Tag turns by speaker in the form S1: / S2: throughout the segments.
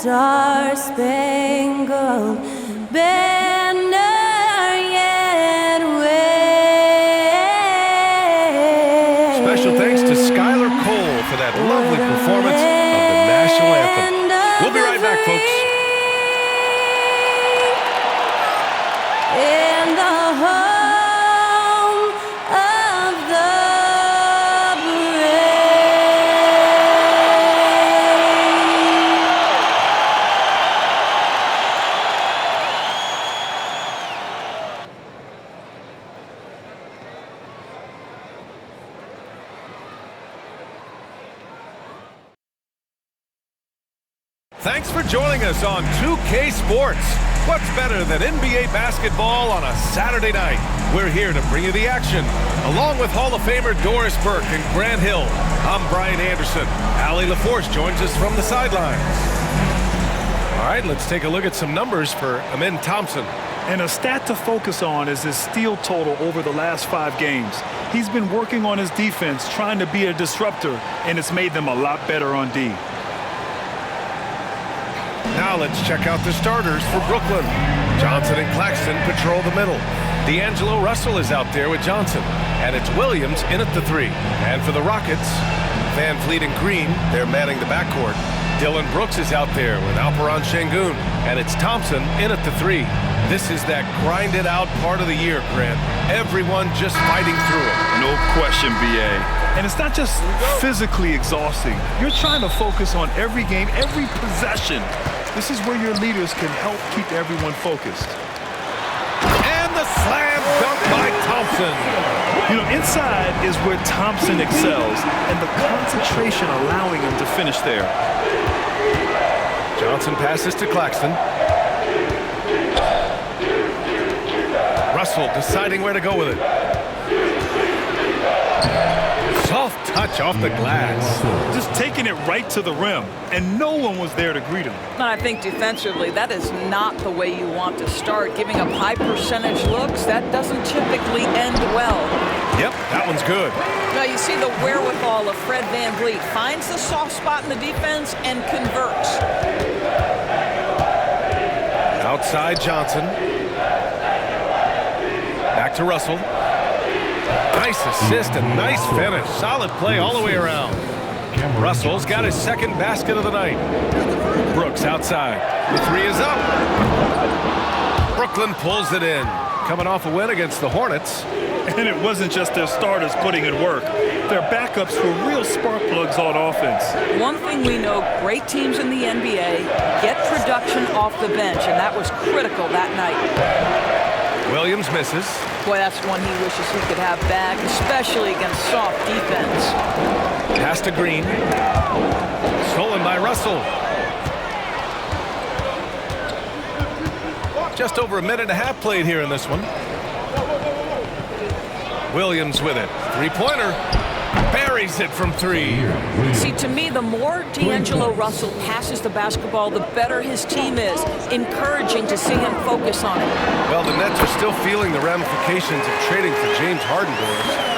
S1: star-spangled banner yet waves.
S2: Special thanks to Skylar Cole for that lovely performance of the national anthem. We'll be right back, folks.
S1: In the home of the
S2: Thanks for joining us on 2K Sports. What's better than NBA basketball on a Saturday night? We're here to bring you the action. Along with Hall of Famer Doris Burke and Grant Hill, I'm Brian Anderson. Allie LaForce joins us from the sidelines. All right, let's take a look at some numbers for Amin Thompson.
S3: And a stat to focus on is his steal total over the last 5 games. He's been working on his defense, trying to be a disruptor, and it's made them a lot better on D.
S2: Now let's check out the starters for Brooklyn. Johnson and Claxton patrol the middle. D'Angelo Russell is out there with Johnson. And it's Williams in at the 3. And for the Rockets, Van Fleet and Green, they're manning the backcourt. Dylan Brooks is out there with Alperon Şengün. And it's Thompson in at the 3. This is that grinded out part of the year, Grant. Everyone just fighting through it.
S3: No question, BA. And it's not just physically exhausting. You're trying to focus on every game, every possession. This is where your leaders can help keep everyone focused.
S2: And the slam dunk by Thompson.
S3: You know, inside is where Thompson excels, and the concentration allowing him to finish there.
S2: Johnson passes to Claxton. Russell deciding where to go with it. Soft touch off the glass.
S3: Just taking it right to the rim, and no one was there to greet him.
S4: I think defensively, that is not the way you want to start. Giving up high percentage looks, that doesn't typically end well.
S2: Yep, that one's good.
S4: Now you see the wherewithal of Fred VanVleet. Finds the soft spot in the defense and converts.
S2: Outside Johnson. Back to Russell. Nice assist and nice finish. Solid play all the way around. Russell's got his second basket of the night. Brooks outside. The 3 is up. Brooklyn pulls it in. Coming off a win against the Hornets.
S3: And it wasn't just their starters putting in work. Their backups were real spark plugs on offense.
S4: One thing we know, great teams in the NBA get production off the bench, and that was critical that night.
S2: Williams misses.
S4: Boy, that's one he wishes he could have back, especially against soft defense.
S2: Pass to Green. Stolen by Russell. Just over a minute and a half played here in this one. Williams with it. 3-pointer. Buries it from 3.
S4: See, to me, the more D'Angelo Russell passes the basketball, the better his team is. Encouraging to see him focus on it.
S2: Well, the Nets are still feeling the ramifications of trading for James Harden.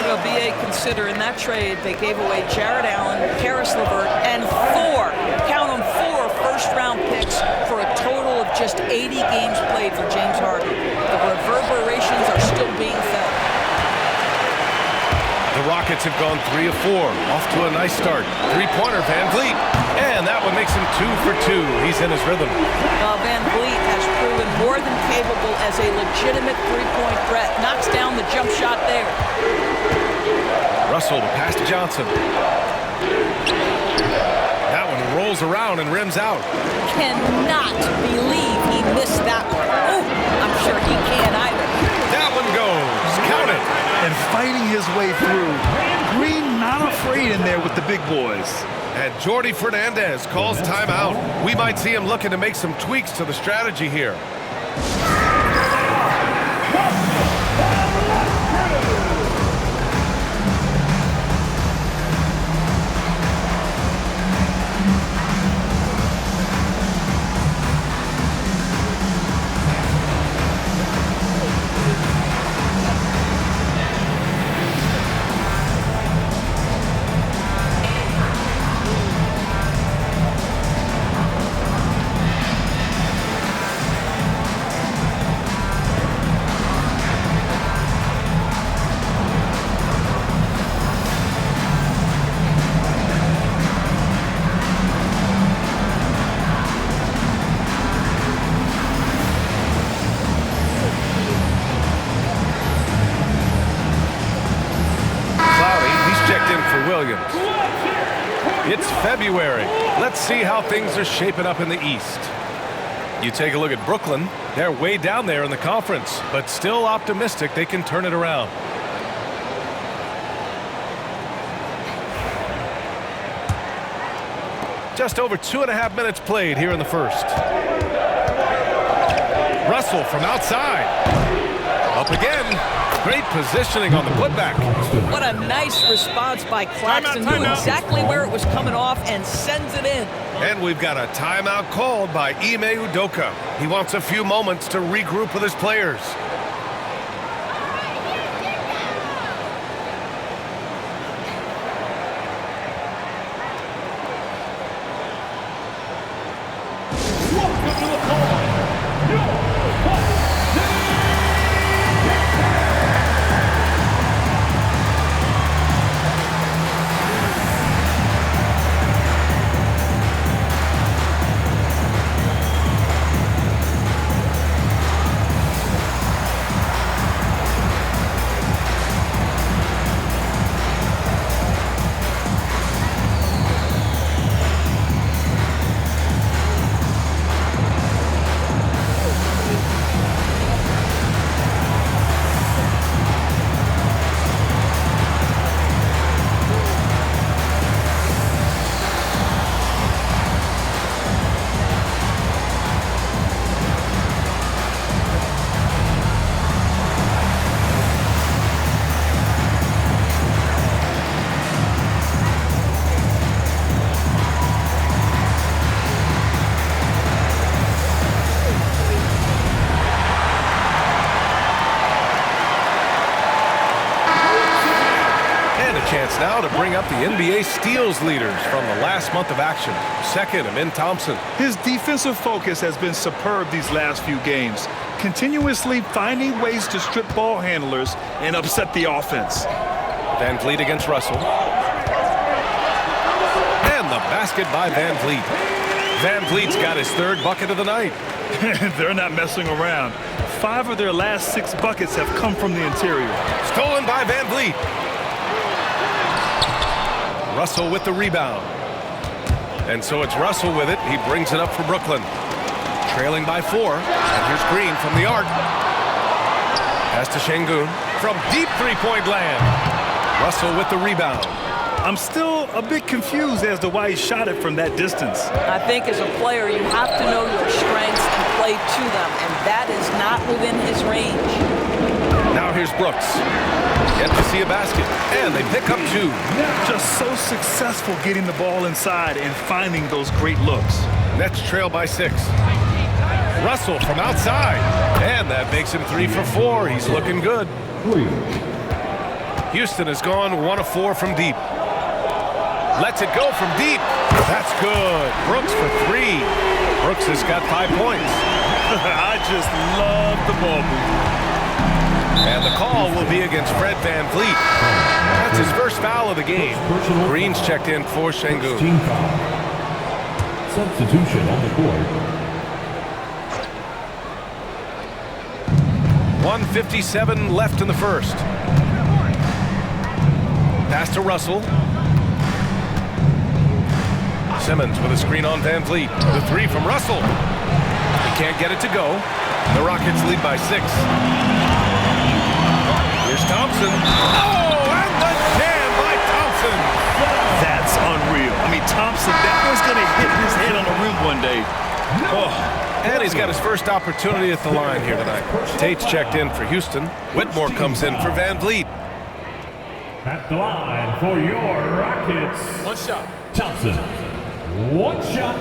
S4: Well, BA, consider in that trade, they gave away Jared Allen, Karis LeVert, and 4, count them, 4 first-round picks for a total of just 80 games played for James Harden. The reverberations are still being felt.
S2: The Rockets have gone 3 of 4. Off to a nice start. 3-pointer, VanVleet. And that one makes him 2 for 2. He's in his rhythm.
S4: VanVleet has proven more than capable as a legitimate three-point threat. Knocks down the jump shot there.
S2: Russell to pass to Johnson. That one rolls around and rims out.
S4: Cannot believe he missed that one. Oh, I'm sure he can't either.
S2: That one goes. Count it.
S3: And fighting his way through. Green not afraid in there with the big boys.
S2: And Jordi Fernandez calls timeout. We might see him looking to make some tweaks to the strategy here. Williams. It's February. Let's see how things are shaping up in the East. You take a look at Brooklyn. They're way down there in the conference, but still optimistic they can turn it around. Just over 2.5 minutes played here in the first. Russell from outside. Up again. Great positioning on the putback.
S4: What a nice response by Claxton. Knew exactly where it was coming off and sends it in.
S2: And we've got a timeout called by Ime Udoka. He wants a few moments to regroup with his players. Chance now to bring up the NBA steals leaders from the last month of action. Second, Amin Thompson.
S3: His defensive focus has been superb these last few games, continuously finding ways to strip ball handlers and upset the offense.
S2: Van Vliet against Russell. And the basket by Van Vliet. Van Vliet's got his third bucket of the night.
S3: They're not messing around. 5 of their last 6 buckets have come from the interior.
S2: Stolen by Van Vliet. Russell with the rebound. And so it's Russell with it. He brings it up for Brooklyn. Trailing by 4. And here's Green from the arc. Pass to Şengün from deep three-point land. Russell with the rebound.
S3: I'm still a bit confused as to why he shot it from that distance.
S4: I think as a player, you have to know your strengths and play to them, and that is not within his range.
S2: Now here's Brooks. Yet to see a basket, and they pick up 2.
S3: Just so successful getting the ball inside and finding those great looks.
S2: Nets trail by 6. Russell from outside, and that makes him 3 for 4. He's looking good. Houston has gone 1 of 4 from deep. Lets it go from deep. That's good. Brooks for 3. Brooks has got 5 points.
S3: I just love the ball movement.
S2: And the call will be against Fred Van Vliet. That's his first foul of the game. Green's checked in for Şengün.
S5: Substitution on the court.
S2: 1:57 left in the first. Pass to Russell. Simmons with a screen on Van Vliet. The 3 from Russell. He can't get it to go. The Rockets lead by 6. Here's Thompson. Oh, and the jam by Thompson.
S3: That's unreal. I mean, Thompson, that was going to hit his head on the rim one day. Oh.
S2: And he's got his first opportunity at the line here tonight. Tate's checked in for Houston. Whitmore comes in for Van Vliet.
S5: At the line for your Rockets.
S2: 1 shot.
S5: Thompson. 1 shot.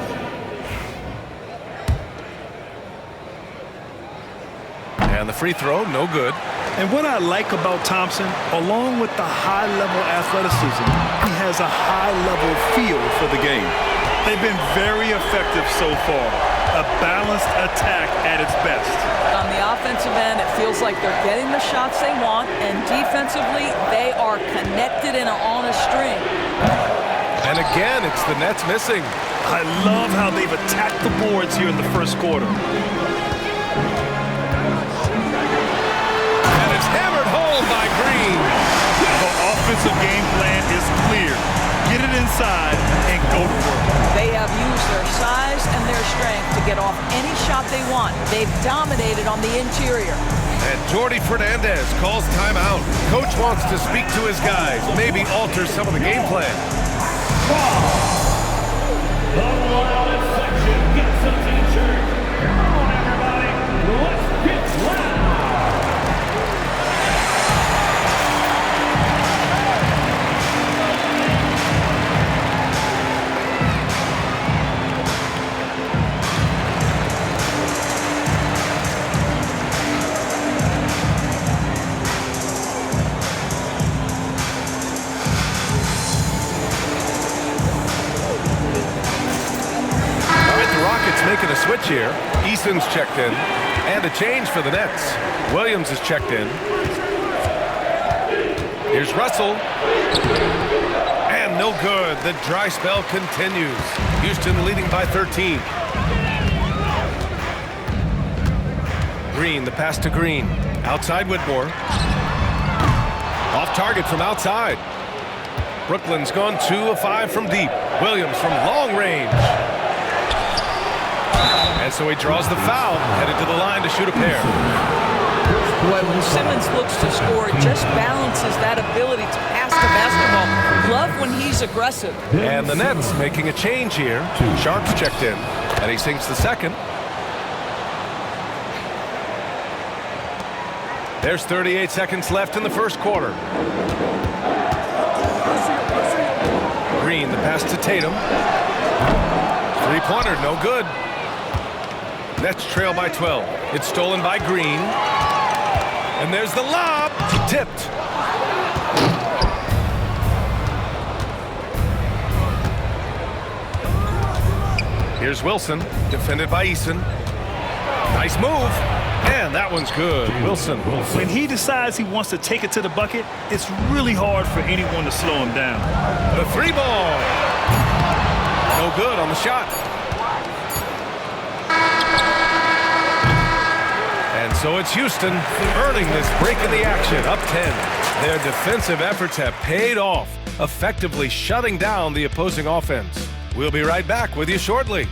S2: And the free throw, no good.
S3: And what I like about Thompson, along with the high-level athleticism, he has a high-level feel for the game. They've been very effective so far. A balanced attack at its best.
S4: On the offensive end, it feels like they're getting the shots they want, and defensively, they are connected and on a string.
S2: And again, it's the Nets missing.
S3: I love how they've attacked the boards here in the first quarter.
S2: And it's hammered home by Green.
S3: The offensive game plan is clear. inside and go to work.
S4: They have used their size and their strength to get off any shot they want. They've dominated on the interior.
S2: And Jordi Fernandez calls timeout. Coach wants to speak to his guys, maybe alter some of the game plan.
S5: The wildest section gets a t-shirt. Come on, everybody. Let's get loud.
S2: Making a switch here. Eason's checked in. And a change for the Nets. Williams is checked in. Here's Russell. And no good. The dry spell continues. Houston leading by 13. Green, the pass to Green. Outside Whitmore. Off target from outside. Brooklyn's gone 2 of 5 from deep. Williams from long range. And so he draws the foul, headed to the line to shoot a pair.
S4: Boy, when Simmons looks to score, it just balances that ability to pass the basketball. Love when he's aggressive.
S2: And the Nets making a change here. Sharp's checked in, and he sinks the second. There's 38 seconds left in the first quarter. Green, the pass to Tatum. Three-pointer, no good. Nets trail by 12. It's stolen by Green. And there's the lob. Tipped. Here's Wilson, defended by Eason. Nice move. And that one's good. Wilson.
S3: When he decides he wants to take it to the bucket, it's really hard for anyone to slow him down.
S2: The three ball. No good on the shot. And so it's Houston earning this break in the action, up 10. Their defensive efforts have paid off, effectively shutting down the opposing offense. We'll be right back with you shortly.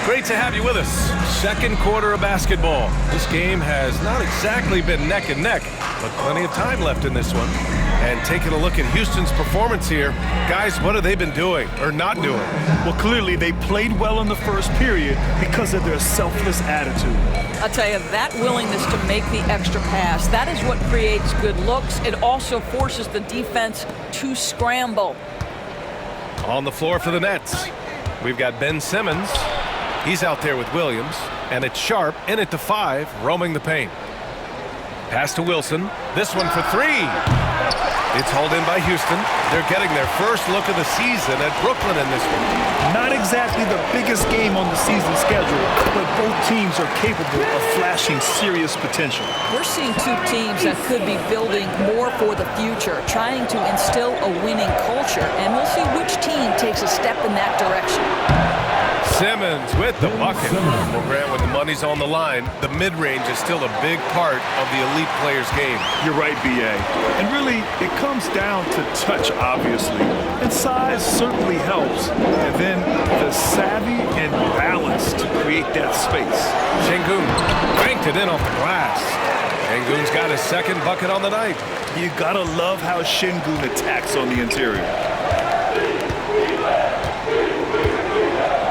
S2: Great to have you with us. Second quarter of basketball. This game has not exactly been neck and neck, but plenty of time left in this one. And taking a look at Houston's performance here, guys, what have they been doing or not doing?
S3: Well, clearly they played well in the first period because of their selfless attitude.
S4: I'll tell you, that willingness to make the extra pass, that is what creates good looks. It also forces the defense to scramble.
S2: On the floor for the Nets, we've got Ben Simmons. He's out there with Williams, and it's Sharp in at the 5, roaming the paint. Pass to Wilson. This one for 3. It's hauled in by Houston. They're getting their first look of the season at Brooklyn in this one.
S3: Not exactly the biggest game on the season schedule, but both teams are capable of flashing serious potential.
S4: We're seeing two teams that could be building more for the future, trying to instill a winning culture, and we'll see which team takes a step in that direction.
S2: Simmons with the bucket. Well, Grant, when the money's on the line, the mid-range is still a big part of the elite player's game.
S3: You're right, B.A. And really, it comes down to touch, obviously. And size certainly helps. And then the savvy and balance to create that space.
S2: Şengün banked it in off the glass. Şengün's got his second bucket on the night.
S3: You gotta love how Şengün attacks on the interior.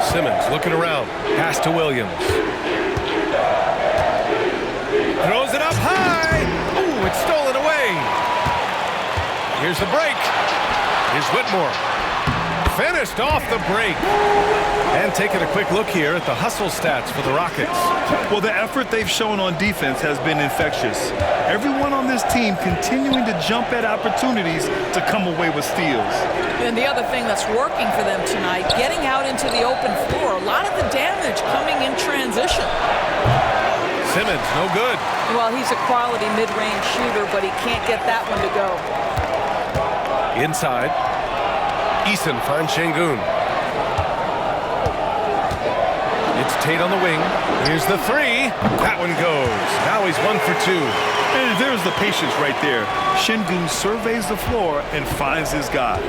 S2: Simmons looking around. Pass to Williams. Throws it up high. Ooh, it's stolen away. Here's the break. Here's Whitmore. Finished off the break. And taking a quick look here at the hustle stats for the Rockets.
S3: Well, the effort they've shown on defense has been infectious. Everyone on this team continuing to jump at opportunities to come away with steals.
S4: And the other thing that's working for them tonight, getting out into the open floor. A lot of the damage coming in transition.
S2: Simmons, no good.
S4: Well, he's a quality mid-range shooter, but he can't get that one to go.
S2: Inside. Eason finds Şengün. It's Tate on the wing. Here's the three. That one goes. Now he's 1 for 2.
S3: And there's the patience right there. Şengün surveys the floor and finds his guy.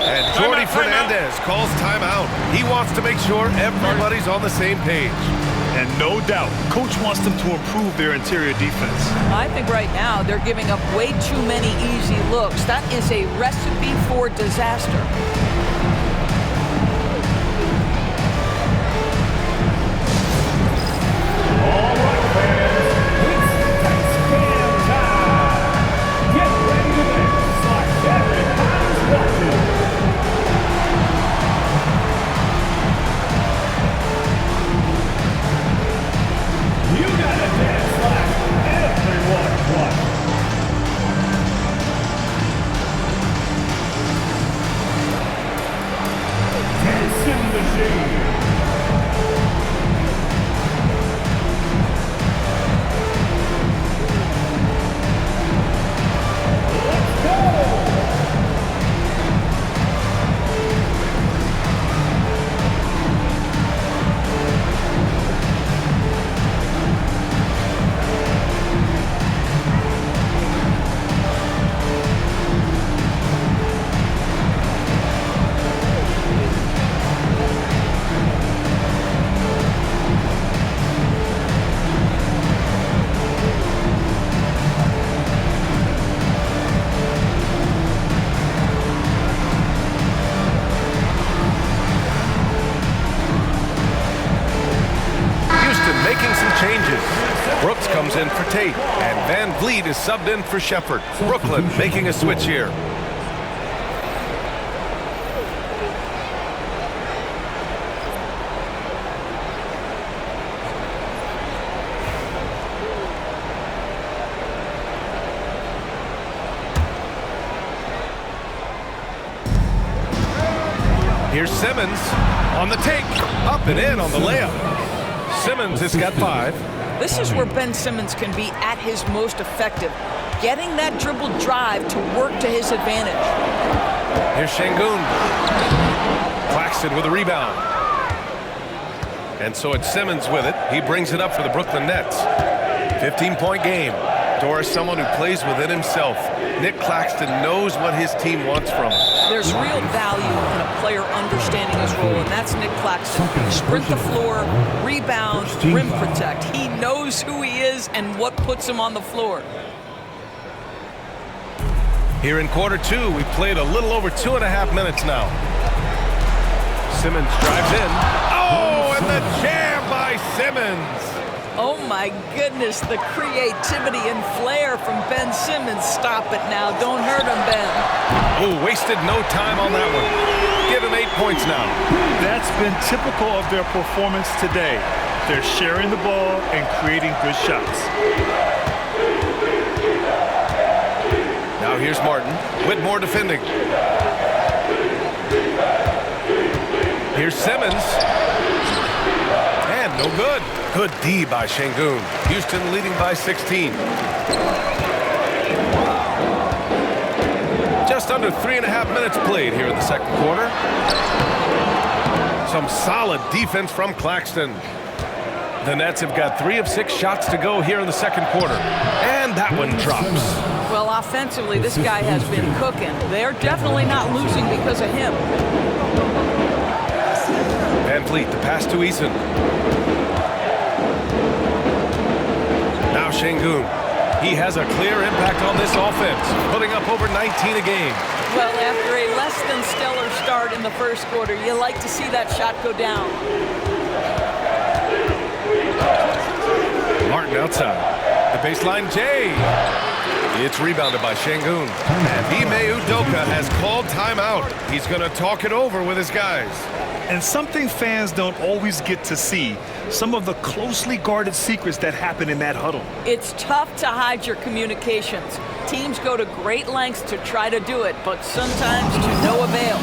S2: And Jordi Fernandez calls timeout. He wants to make sure everybody's on the same page.
S3: And no doubt, coach wants them to improve their interior defense.
S4: I think right now they're giving up way too many easy looks. That is a recipe for disaster.
S5: All right, fans, it's dice game time. Get ready to dance like everybody's watching. You gotta dance like everyone's watching. Dancing machine.
S2: Making some changes. Brooks comes in for Tate, and Van Vliet is subbed in for Shepherd. Brooklyn making a switch here. Here's Simmons on the take, up and in on the layup. Simmons has got 5.
S4: This is where Ben Simmons can be at his most effective, getting that dribble drive to work to his advantage.
S2: Here's Şengün. Claxton with a rebound. And so it's Simmons with it. He brings it up for the Brooklyn Nets. 15-point game. Doris, someone who plays within himself. Nick Claxton knows what his team wants from him.
S4: There's real value in a player understanding his role, and that's Nick Claxton. Sprint the floor, rebound, rim protect. He knows who he is and what puts him on the floor.
S2: Here in quarter 2, we've played a little over 2.5 minutes now. Simmons drives in. Oh, and the jam by Simmons.
S4: Oh my goodness, the creativity and flair from Ben Simmons. Stop it now, don't hurt him, Ben.
S2: Oh, wasted no time on that one. Give him 8 points now.
S3: That's been typical of their performance today. They're sharing the ball and creating good shots.
S2: Now here's Martin. Whitmore defending. Here's Simmons. And no good. Good D by Şengün. Houston leading by 16. Just under 3.5 minutes played here in the second quarter. Some solid defense from Claxton. The Nets have got 3 of 6 shots to go here in the second quarter. And that one drops.
S4: Well, offensively, this guy has been cooking. They're definitely not losing because of him.
S2: Van Vliet, the pass to Eason. Now Şengün. He has a clear impact on this offense, putting up over 19 a game.
S4: Well, after a less than stellar start in the first quarter, you like to see that shot go down.
S2: Martin outside. The baseline J. It's rebounded by Şengün. And Ime Udoka has called timeout. He's going to talk it over with his guys.
S3: And something fans don't always get to see, some of the closely guarded secrets that happen in that huddle.
S4: It's tough to hide your communications. Teams go to great lengths to try to do it, but sometimes to no avail.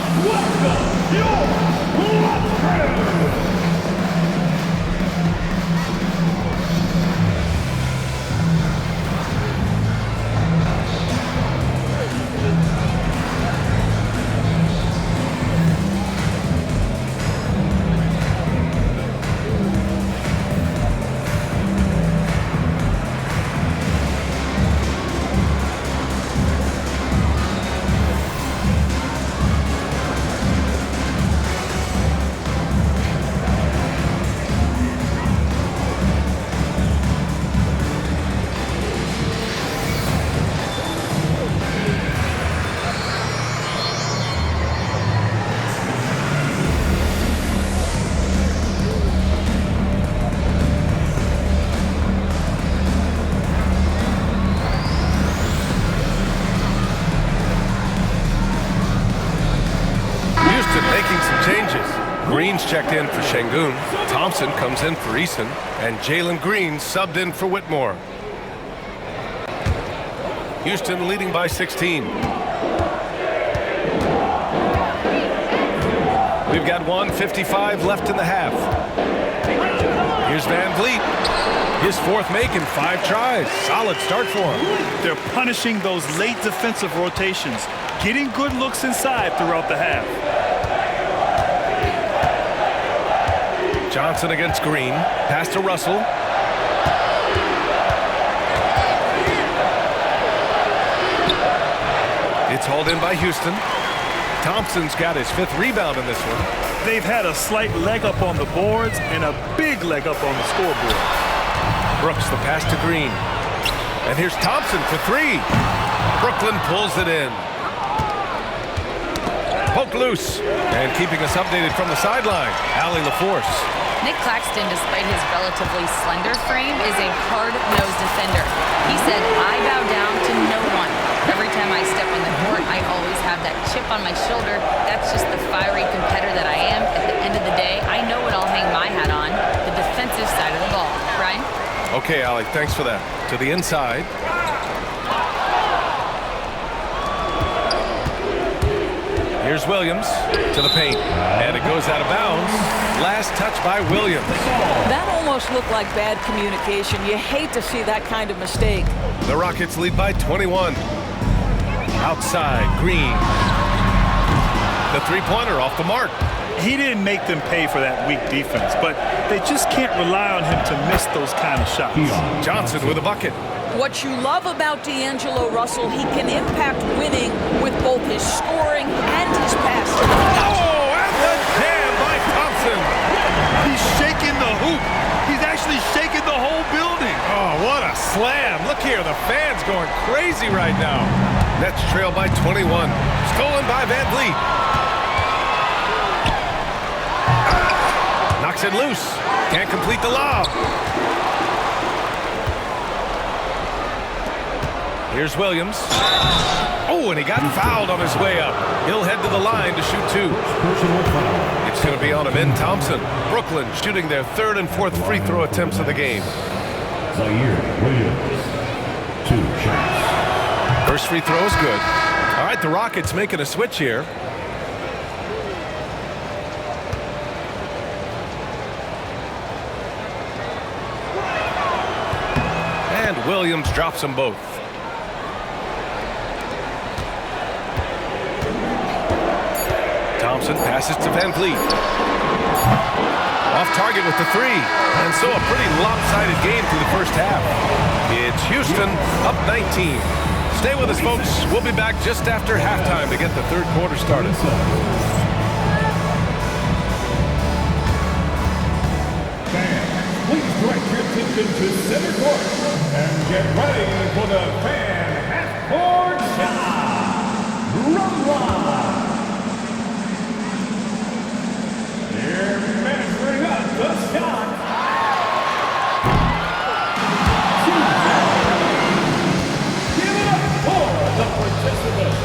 S2: Rockets checked in for Şengün. Thompson comes in for Eason. And Jalen Green subbed in for Whitmore. Houston leading by 16. We've got 1:55 left in the half. Here's Van Vliet. His fourth make in 5 tries. Solid start for him.
S3: They're punishing those late defensive rotations, getting good looks inside throughout the half.
S2: Johnson against Green. Pass to Russell. It's hauled in by Houston. Thompson's got his 5th rebound in this one.
S3: They've had a slight leg up on the boards and a big leg up on the scoreboard.
S2: Brooks the pass to Green. And here's Thompson for 3. Brooklyn pulls it in. Poke loose. And keeping us updated from the sideline, Allie LaForce.
S6: Nick Claxton, despite his relatively slender frame, is a hard-nosed defender. He said, "I bow down to no one. Every time I step on the court, I always have that chip on my shoulder. That's just the fiery competitor that I am. At the end of the day, I know what I'll hang my hat on, the defensive side of the ball." Brian?
S2: Okay, Allie, thanks for that. To the inside. Here's Williams to the paint. And it goes out of bounds. Last touch by Williams.
S4: That almost looked like bad communication. You hate to see that kind of mistake.
S2: The Rockets lead by 21. Outside, Green. The three-pointer off the mark.
S3: He didn't make them pay for that weak defense, but they just can't rely on him to miss those kind of shots.
S2: Johnson with a bucket.
S4: What you love about D'Angelo Russell, he can impact winning with both his scoring and his passing.
S2: Oh, and the jam by Thompson.
S3: He's shaking the hoop. He's actually shaking the whole building.
S2: Oh, what a slam. Look here, the fans going crazy right now. Nets trail by 21. Stolen by Van Vliet. Knocks it loose. Can't complete the lob. Here's Williams. Oh, and he got fouled on his way up. He'll head to the line to shoot 2. It's going to be on him in Thompson. Brooklyn shooting their 3rd and 4th free throw attempts of the game.
S5: Williams, 2 shots.
S2: First free throw is good. All right, the Rockets making a switch here. And Williams drops them both. Thompson passes to Van Vliet. Off target with the 3. And so a pretty lopsided game through the first half. It's Houston up 19. Stay with us, folks. We'll be back just after halftime to get the 3rd quarter started.
S5: Fans, please direct your attention to center court and get ready for the fan half-court shot. Run line. Here measuring up the shot. Give it up for the participants.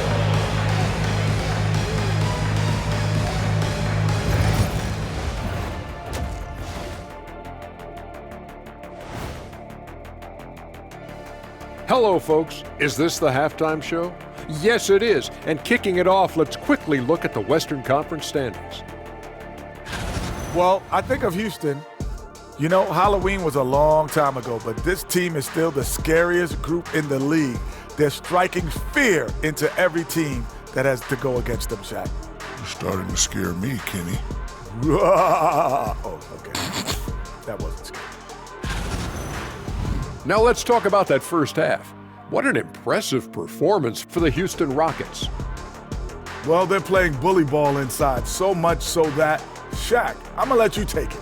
S7: Hello, folks. Is this the halftime show? Yes, it is. And kicking it off, let's quickly look at the Western Conference standings.
S8: Well, I think of Houston. You know, Halloween was a long time ago, but this team is still the scariest group in the league. They're striking fear into every team that has to go against them, Shaq.
S9: You're starting to scare me, Kenny.
S8: Oh, okay. That wasn't scary.
S7: Now let's talk about that first half. What an impressive performance for the Houston Rockets.
S8: Well, they're playing bully ball inside, so much so that, Shaq, I'm going to let you take it.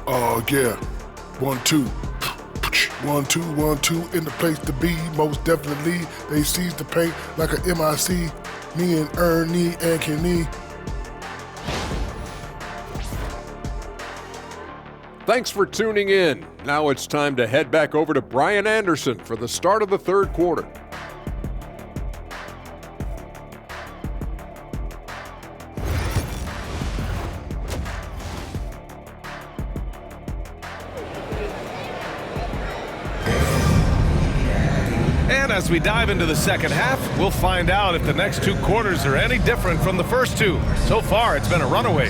S9: Oh, yeah. 1-2. 1-2, 1-2 in the place to be. Most definitely, they seize the paint like a MIC. Me and Ernie and Kenny.
S7: Thanks for tuning in. Now it's time to head back over to Brian Anderson for the start of the 3rd quarter.
S2: And as we dive into the second half, we'll find out if the next 2 quarters are any different from the first 2. So far, it's been a runaway.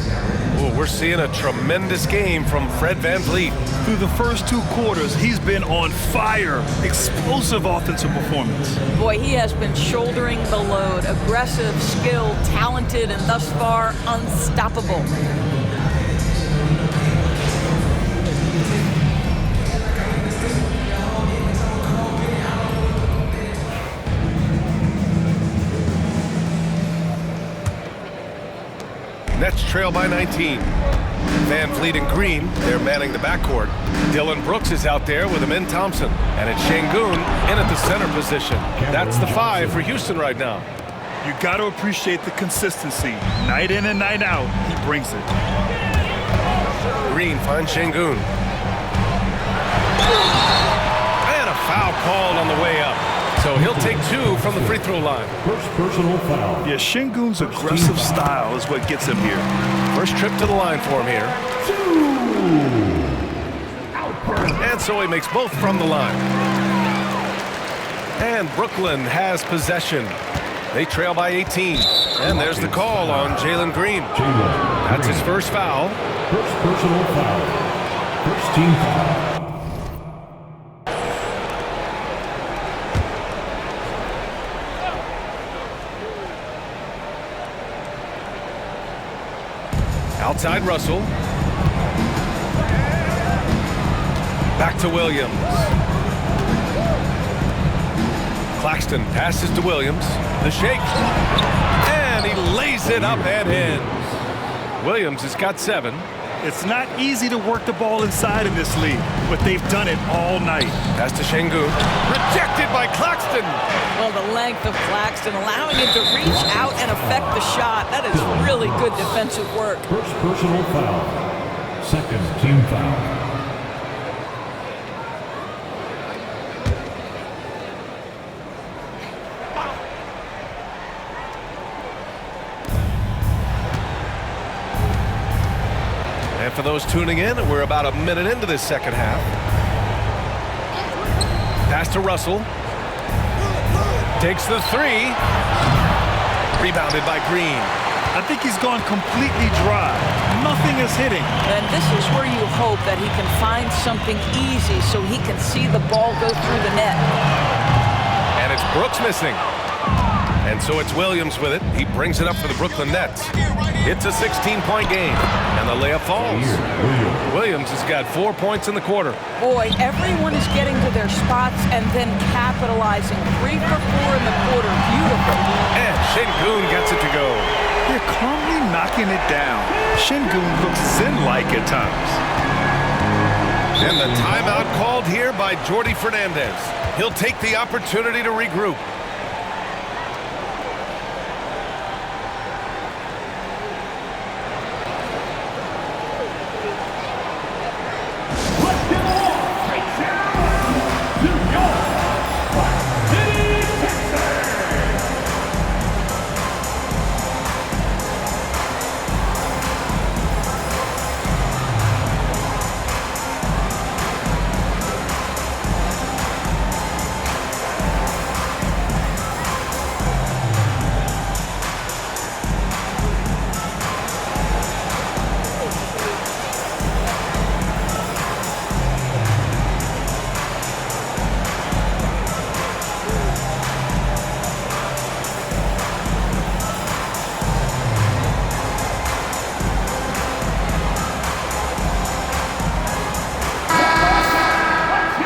S2: Ooh, we're seeing a tremendous game from Fred VanVleet.
S3: Through the first 2 quarters, he's been on fire. Explosive offensive performance.
S4: Boy, he has been shouldering the load. Aggressive, skilled, talented, and thus far, unstoppable.
S2: Nets trail by 19. VanVleet and Green, they're manning the backcourt. Dylan Brooks is out there with Amin Thompson. And it's Şengün in at the center position. That's the 5 for Houston right now.
S3: You got to appreciate the consistency. Night in and night out, he brings it.
S2: Green finds Şengün. And a foul called on the way up. So he'll take 2 from the free throw line.
S5: First personal foul.
S3: Yeah, Şengün's aggressive style is what gets him here.
S2: First trip to the line for him here. And so he makes both from the line. And Brooklyn has possession. They trail by 18. And there's the call on Jalen Green. That's his first foul.
S5: First personal foul. First team foul.
S2: Outside Russell. Back to Williams. Claxton passes to Williams. The shake. And he lays it up and in. Williams has got 7.
S3: It's not easy to work the ball inside in this league, but they've done it all night.
S2: Pass to Şengün. Rejected by Claxton.
S4: Well, the length of Claxton allowing him to reach out and affect the shot. That is really good defensive work.
S5: First personal foul. Second team foul.
S2: And for those tuning in, we're about a minute into this second half. Pass to Russell. Takes the 3. Rebounded by Green.
S3: I think he's gone completely dry. Nothing is hitting.
S4: And this is where you hope that he can find something easy so he can see the ball go through the net.
S2: And it's Brooks missing. And so it's Williams with it. He brings it up for the Brooklyn Nets. It's a 16-point game, and the layup falls. Williams has got 4 points in the quarter.
S4: Boy, everyone is getting to their spots and then capitalizing. 3 for 4 in the quarter. Beautiful.
S2: And Şengün gets it to go.
S3: They're calmly knocking it down. Şengün looks zen-like at times.
S2: And the timeout called here by Jordi Fernandez. He'll take the opportunity to regroup.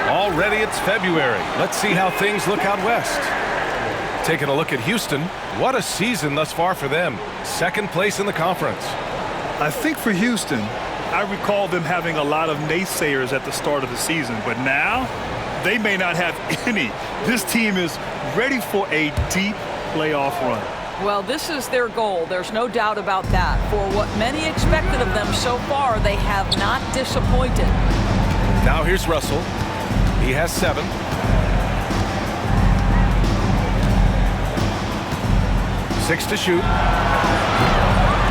S2: Already it's February. Let's see how things look out west. Taking a look at Houston. What a season thus far for them. Second place in the conference.
S3: I think for Houston, I recall them having a lot of naysayers at the start of the season, but now they may not have any. This team is ready for a deep playoff run.
S4: Well, this is their goal. There's no doubt about that. For what many expected of them so far, they have not disappointed.
S2: Now here's Russell. He has 7. Six to shoot.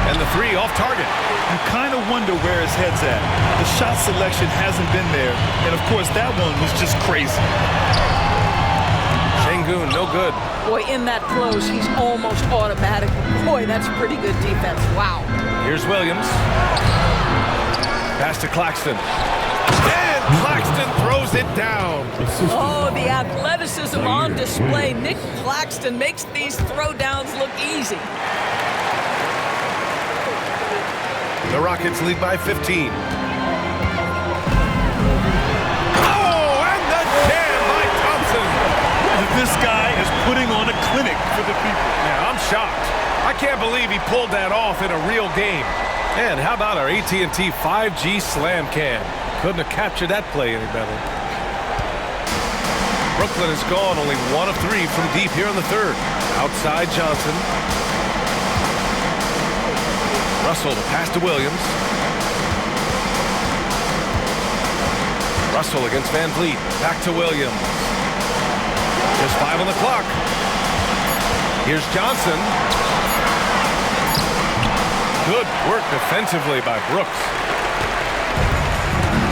S2: And the 3 off target.
S3: You kind of wonder where his head's at. The shot selection hasn't been there. And, of course, that one was just crazy.
S2: Şengün Şengün, no good.
S4: Boy, in that close, he's almost automatic. Boy, that's pretty good defense. Wow.
S2: Here's Williams. Pass to Claxton. And Claxton throws it down.
S4: Oh, the athleticism on display. Nick Claxton makes these throwdowns look easy.
S2: The Rockets lead by 15.
S3: This guy is putting on a clinic for the people.
S2: Yeah, I'm shocked. I can't believe he pulled that off in a real game. And how about our AT&T 5G Slam Cam? Couldn't have captured that play any better. Brooklyn has gone only 1 of 3 from deep here in the third. Outside Johnson. Russell to pass to Williams. Russell against Van Vliet. Back to Williams. Just 5 on the clock. Here's Johnson. Good work defensively by Brooks.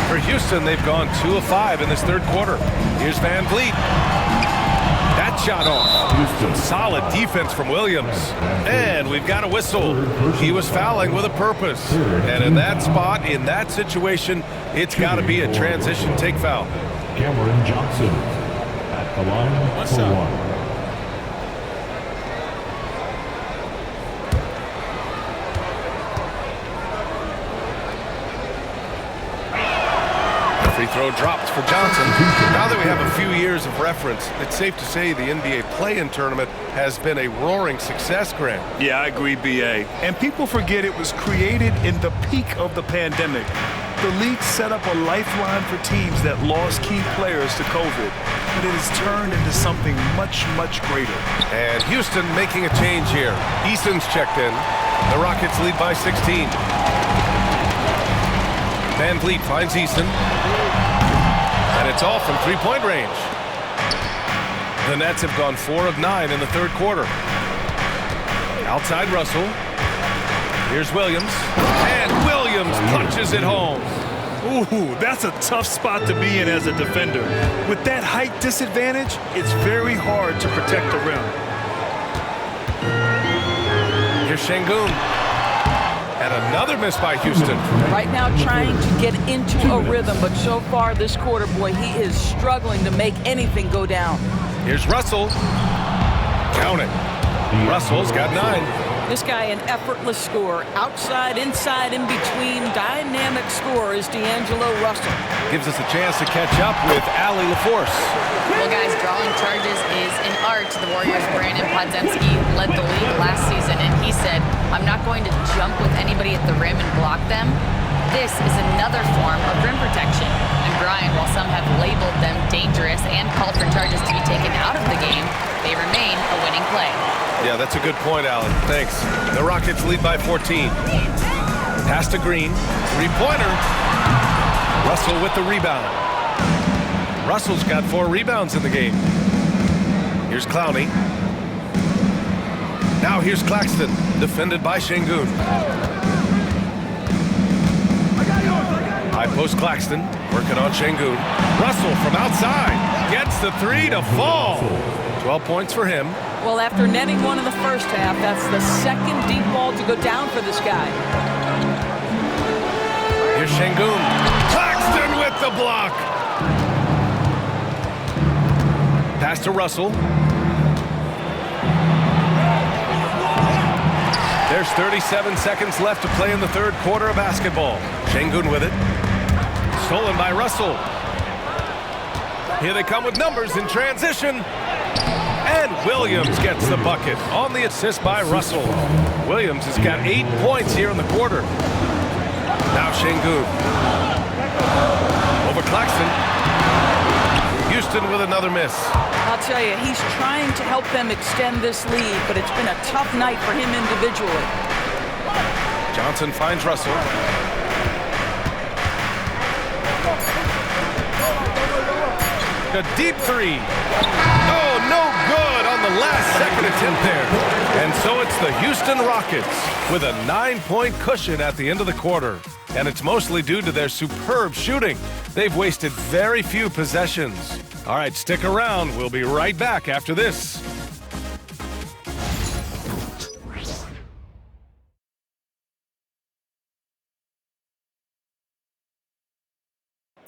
S2: For Houston, they've gone 2 of 5 in this third quarter. Here's Van Vliet. That shot off. Some solid defense from Williams. And we've got a whistle. He was fouling with a purpose. And in that spot, in that situation, it's got to be a transition take foul.
S5: Cameron Johnson at the line for 1.
S2: Free throw dropped for Johnson. Now that we have a few years of reference, it's safe to say the NBA play-in tournament has been a roaring success, Grant.
S3: Yeah, I agree, B.A. And people forget it was created in the peak of the pandemic. The league set up a lifeline for teams that lost key players to COVID, but it has turned into something much, much greater.
S2: And Houston making a change here. Eason's checked in. The Rockets lead by 16. Van Vliet finds Eason. And it's all from three-point range. The Nets have gone 4 of 9 in the third quarter. Outside Russell. Here's Williams. And Williams punches it home.
S3: Ooh, that's a tough spot to be in as a defender. With that height disadvantage, it's very hard to protect the rim.
S2: Here's Şengün. And another miss by Houston.
S4: Right now trying to get into a rhythm, but so far this quarter, boy, he is struggling to make anything go down.
S2: Here's Russell. Count it. Russell's got 9.
S4: This guy an effortless scorer. Outside, inside, in between. Dynamic scorer is D'Angelo Russell.
S2: Gives us a chance to catch up with Allie LaForce.
S6: Well, guys, drawing charges is an art. The Warriors' Brandon Podziemski led the league last season, and he said, I'm not going to jump with anybody at the rim and block them. This is another form of rim protection. And Brian, while some have labeled them dangerous and called for charges to be taken out of the game, they remain a winning play.
S2: Yeah, that's a good point, Alan. Thanks. The Rockets lead by 14. Pass to Green. Three-pointer. Russell with the rebound. Russell's got 4 rebounds in the game. Here's Clowney. Now here's Claxton, defended by Şengün. High post Claxton, working on Şengün. Russell from outside, gets the 3 to fall. 12 points for him.
S4: Well, after netting 1 in the first half, that's the second deep ball to go down for this guy.
S2: Here's Şengün. Claxton with the block. Pass to Russell. There's 37 seconds left to play in the third quarter of basketball. Şengün with it. Stolen by Russell. Here they come with numbers in transition. And Williams gets the bucket on the assist by Russell. Williams has got 8 points here in the quarter. Now Şengün. Over Claxton. Houston with another miss.
S4: I'll tell you, he's trying to help them extend this lead, but it's been a tough night for him individually.
S2: Johnson finds Russell. A deep 3. Oh, no good on the last second attempt there. And so it's the Houston Rockets with a 9-point cushion at the end of the quarter. and it's mostly due to their superb shooting. They've wasted very few possessions. All right, stick around. We'll be right back after this.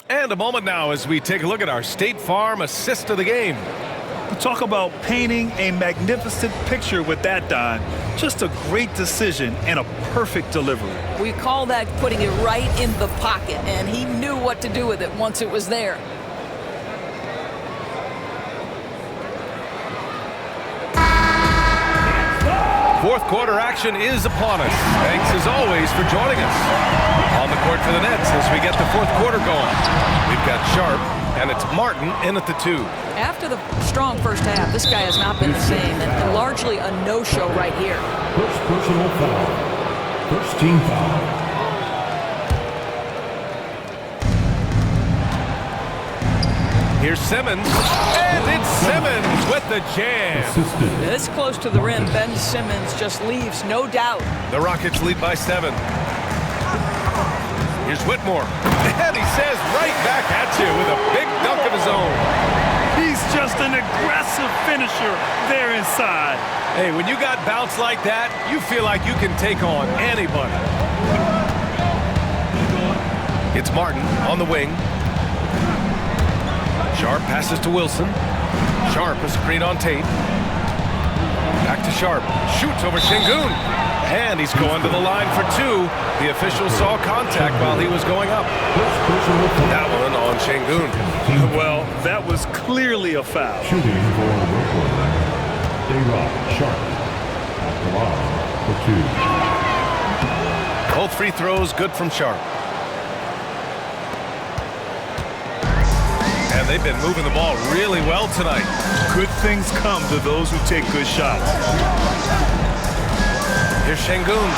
S2: And a moment now as we take a look at our State Farm assist of the game.
S3: Talk about painting a magnificent picture with that, Don. Just a great decision and a perfect delivery.
S4: We call that putting it right in the pocket, and he knew what to do with it once it was there.
S2: Fourth quarter action is upon us. Thanks as always for joining us. On the court for the Nets as we get the fourth quarter going. We've got Sharp, and it's Martin in at the 2.
S4: After the strong first half, this guy has not been the same, and largely a no-show right here.
S5: First personal foul. First team foul.
S2: Here's Simmons, and it's Simmons with the jam.
S4: This close to the rim, Ben Simmons just leaves, no doubt.
S2: The Rockets lead by 7. Here's Whitmore, and he says right back at you with a big dunk of his own.
S3: He's just an aggressive finisher there inside.
S2: Hey, when you got bounce like that, you feel like you can take on anybody. It's Martin on the wing. Sharp passes to Wilson. Sharp a screen on Tate. Back to Sharp. Shoots over Şengün. And he's going to the line for 2. The official saw contact while he was going up. That one on Şengün.
S3: Well, that was clearly a foul.
S5: Shooting for Brooklyn. J-Rock Sharp at the line for 2.
S2: Both free throws good from Sharp. And they've been moving the ball really well tonight.
S3: Good things come to those who take good shots.
S2: Here's Şengün.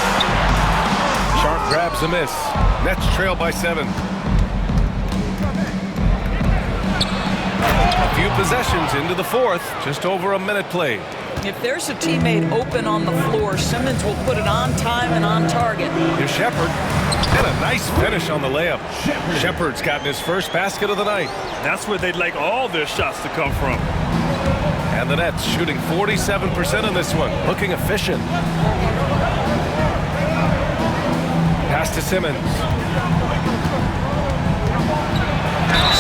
S2: Sharp grabs a miss. Nets trail by 7. A few possessions into the fourth. Just over a minute played.
S4: If there's a teammate open on the floor, Simmons will put it on time and on target.
S2: Here's Shepherd. And a nice finish on the layup. Shepherd's gotten his first basket of the night.
S3: That's where they'd like all their shots to come from.
S2: And the Nets shooting 47% on this one. Looking efficient. Pass to Simmons.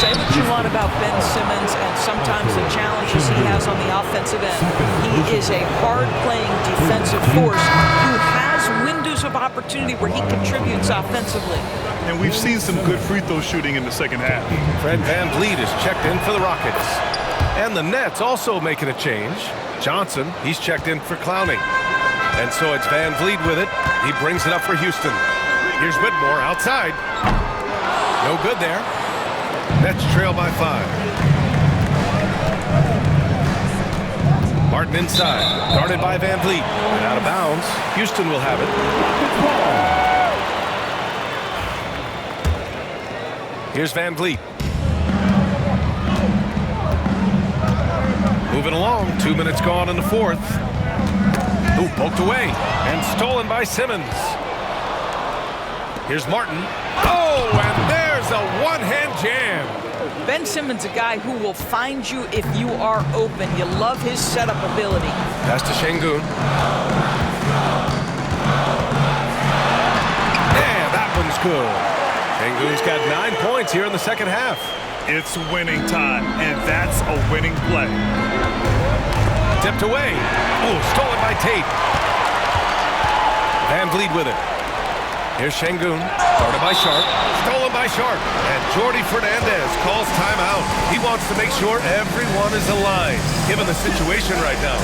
S4: Say what you want about Ben Simmons and sometimes the challenges he has on the offensive end. He is a hard-playing defensive force who has windows of opportunity where he contributes offensively.
S3: And we've seen some good free throw shooting in the second half.
S2: Fred VanVleet is checked in for the Rockets. And the Nets also making a change. Johnson, he's checked in for Clowney. And so it's VanVleet with it. He brings it up for Houston. Here's Whitmore outside. No good there. Nets trail by 5. Martin inside, guarded by VanVleet. And out of bounds. Houston will have it. Here's VanVleet. Moving along, 2 minutes gone in the fourth. Ooh, poked away and stolen by Simmons. Here's Martin. Oh, and there's a one-hand jam.
S4: Ben Simmons, a guy who will find you if you are open. You love his setup ability.
S2: Pass to Şengün. Yeah, that one's good. Şengün's got 9 points here in the second half.
S3: It's winning time, and that's a winning play.
S2: Tipped away. Oh, stolen by Tate. VanVleet with it. Here's Şengün, guarded by Sharp, stolen by Sharp, and Jordi Fernandez calls timeout. He wants to make sure everyone is aligned, given the situation right now.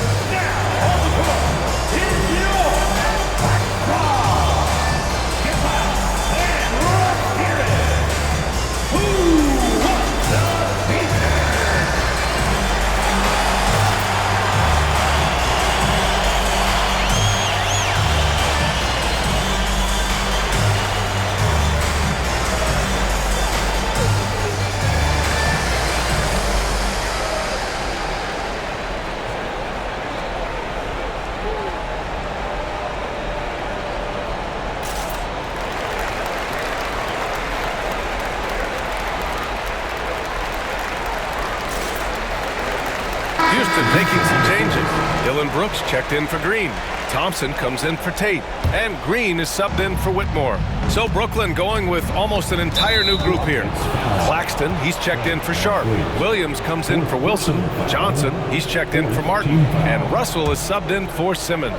S2: Houston making some changes. Dylan Brooks checked in for Green. Thompson comes in for Tate. And Green is subbed in for Whitmore. So Brooklyn going with almost an entire new group here. Claxton, he's checked in for Sharp. Williams comes in for Wilson. Johnson, he's checked in for Martin. And Russell is subbed in for Simmons.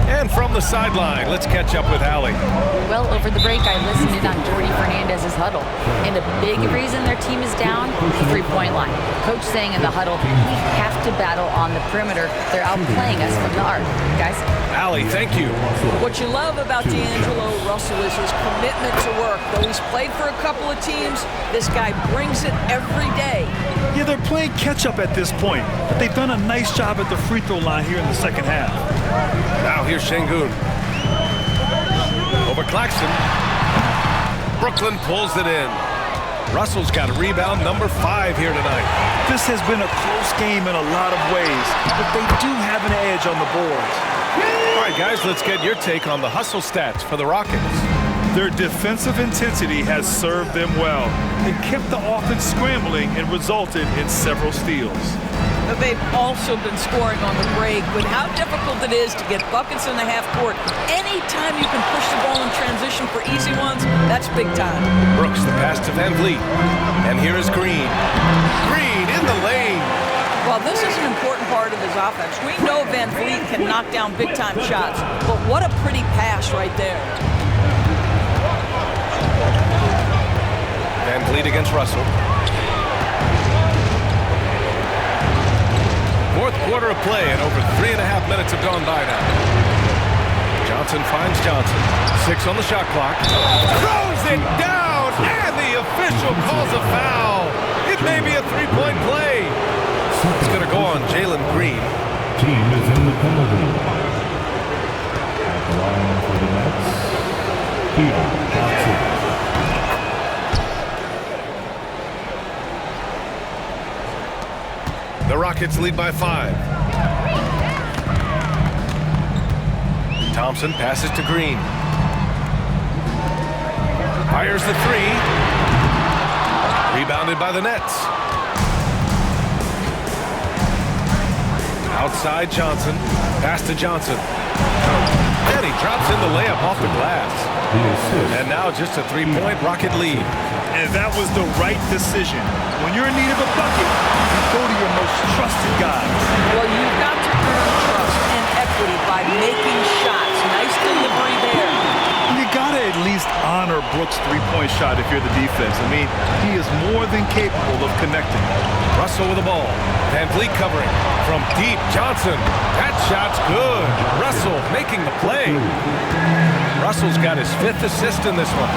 S2: And from the sideline, let's catch up with Allie.
S6: Well, over the break, I listened in on Jordy Fernandez's huddle. And a big reason their team is down, the three-point line. Coach saying in the huddle, we have to battle on the perimeter. They're outplaying us from the arc. Guys?
S2: Allie, thank you.
S4: What you love about D'Angelo Russell is his commitment to work. Though he's played for a couple of teams, this guy brings it every day.
S3: Yeah, they're playing catch-up at this point, but they've done a nice job at the free throw line here in the second half.
S2: Now here's Şengün. Over Claxton. Brooklyn pulls it in. Russell's got a rebound number 5 here tonight.
S3: This has been a close game in a lot of ways, but they do have an edge on the boards.
S2: All right, guys, let's get your take on the hustle stats for the Rockets.
S3: Their defensive intensity has served them well. It kept the offense scrambling and resulted in several steals.
S4: But they've also been scoring on the break. With how difficult it is to get buckets in the half court, anytime you can push the ball in transition for easy ones, that's big time.
S2: Brooks, the pass to Van Vliet. And here is Green. Green in the lane.
S4: Well, this is an important part of his offense. We know Van Vliet can knock down big-time shots, but what a pretty pass right there.
S2: Van Vliet against Russell. Fourth quarter of play, and over 3.5 minutes have gone by now. Johnson finds Johnson. 6 on the shot clock. Throws it down, and the official calls a foul. It may be a three-point play. It's going to go on Jalen Green.
S5: Team is in the penalty. At the line for the Nets, Peter Johnson.
S2: The Rockets lead by 5. Thompson passes to Green. Fires the 3. Rebounded by the Nets. Outside Johnson. Pass to Johnson. And he drops in the layup off the glass. And now just a 3-point Rocket lead.
S3: And that was the right decision. When you're in need of a bucket, you go to your most trusted guy.
S4: Well, you've got to earn trust and equity by making shots. Nice delivery there.
S3: You gotta at least honor Brooks' three-point shot if you're the defense. I mean, he is more than capable of connecting.
S2: Russell with the ball. Van Vliet covering. From deep, Johnson. That shot's good. Russell making the play. Russell's got his 5th assist in this one.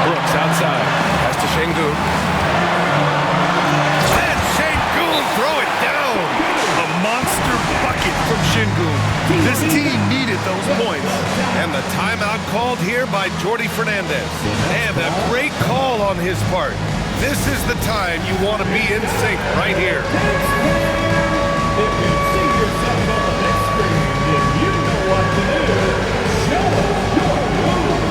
S2: Brooks outside. Pass to Şengün. And Şengün throw it down.
S3: A monster bucket from Şengün. This team needed those points.
S2: And the timeout called here by Jordy Fernandez. And a great call on his part. This is the time you want to be in sync right here.
S5: If you see yourself on the big screen, then you know what to do. Show us your moves.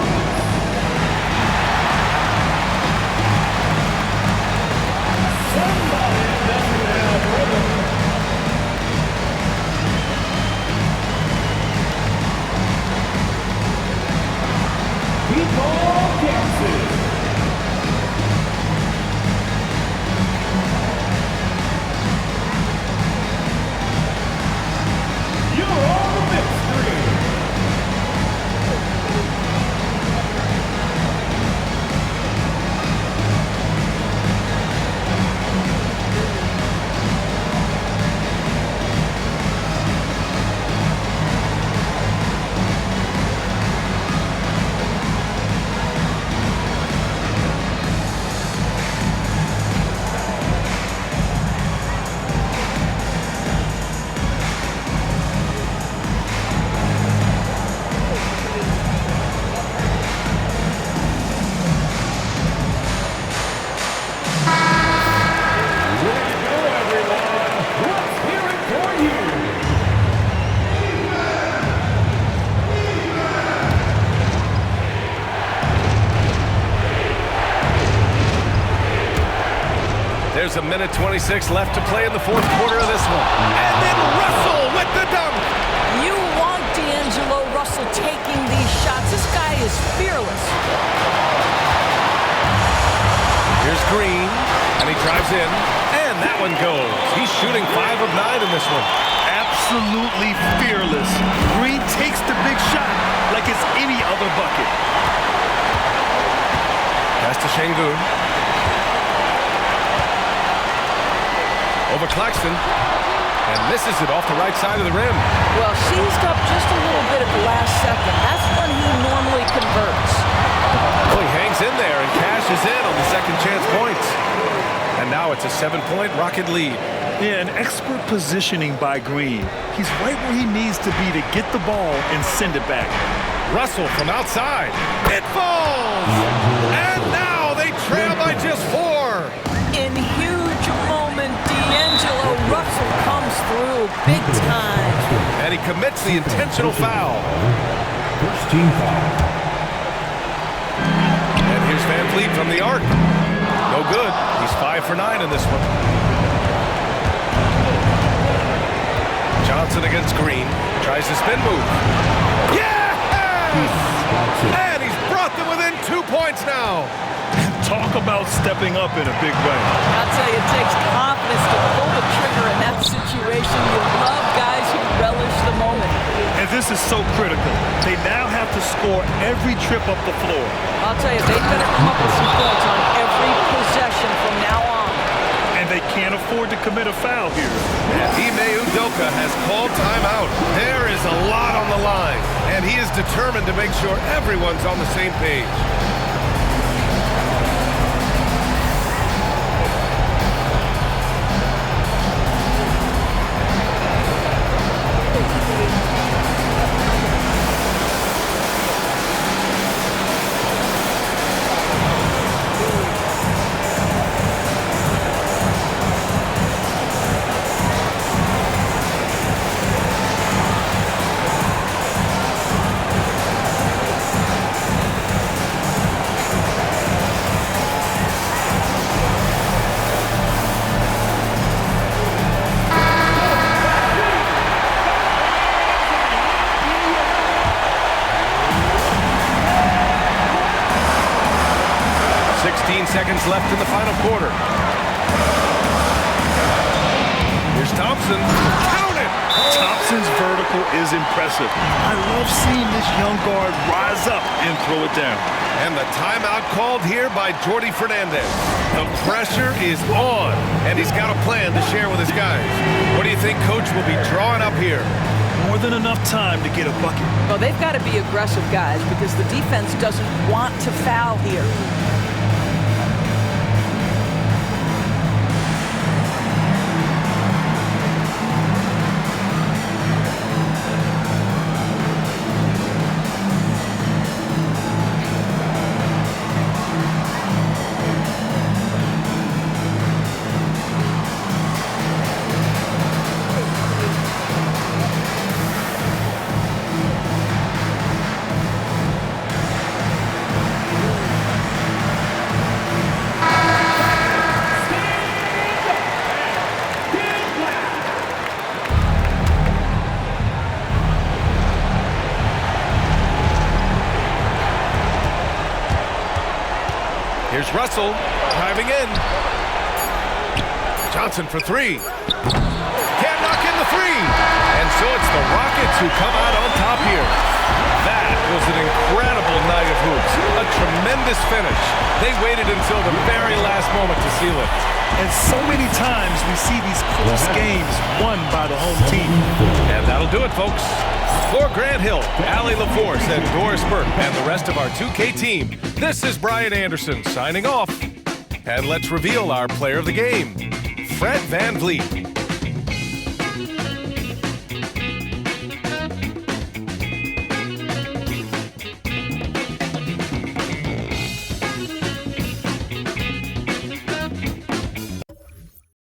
S5: Somebody doesn't have rhythm. People, Kansas.
S2: There's a minute 26 left to play in the fourth quarter of this one. And then Russell with the dunk.
S4: You want D'Angelo Russell taking these shots. This guy is fearless.
S2: Here's Green, and he drives in, and that one goes. He's shooting 5 of 9 in this one.
S3: Absolutely fearless. Green takes the big shot like it's any other bucket.
S2: Pass to Şengün. Over Claxton, and misses it off the right side of the rim.
S4: Well, seized up just a little bit at the last second. That's when he normally converts.
S2: Well, he hangs in there and cashes in on the second chance points. And now it's a 7-point Rocket lead.
S3: Yeah, an expert positioning by Green. He's right where he needs to be to get the ball and send it back.
S2: Russell from outside. It falls! And now they trail by just 4.
S4: In huge moment, D'Angelo Russell comes through big time.
S2: And he commits the intentional foul.
S5: First team foul.
S2: And here's Van Vliet from the arc. No good. He's 5 for 9 in this one. Johnson against Green. Tries to spin move. Yes! And he's brought them within 2 points now.
S3: Talk about stepping up in a big way.
S4: I'll tell you, it takes confidence to pull the trigger in that situation. You love guys who relish the moment.
S3: And this is so critical. They now have to score every trip up the floor.
S4: I'll tell you, they better come up with some points on every possession from now on.
S3: And they can't afford to commit a foul here.
S2: And Ime Udoka has called timeout. There is a lot on the line, and he is determined to make sure everyone's on the same page. Seconds left in the final quarter. Here's Thompson. Count it!
S3: Thompson's vertical is impressive. I love seeing this young guard rise up and throw it down.
S2: And the timeout called here by Jordi Fernandez. The pressure is on, and he's got a plan to share with his guys. What do you think Coach will be drawing up here?
S3: More than enough time to get a bucket.
S4: Well, they've got to be aggressive, guys, because the defense doesn't want to foul here.
S2: Here's Russell driving in. Johnson for 3. Can't knock in the 3. And so it's the Rockets who come out on top here. That was an incredible night of hoops. A tremendous finish. They waited until the very last moment to seal it.
S3: And so many times we see these close games won by the home team.
S2: And that'll do it, folks. For Grant Hill, Allie LaForce, and Doris Burke, and the rest of our 2K team, this is Brian Anderson signing off. And let's reveal our player of the game, Fred VanVleet.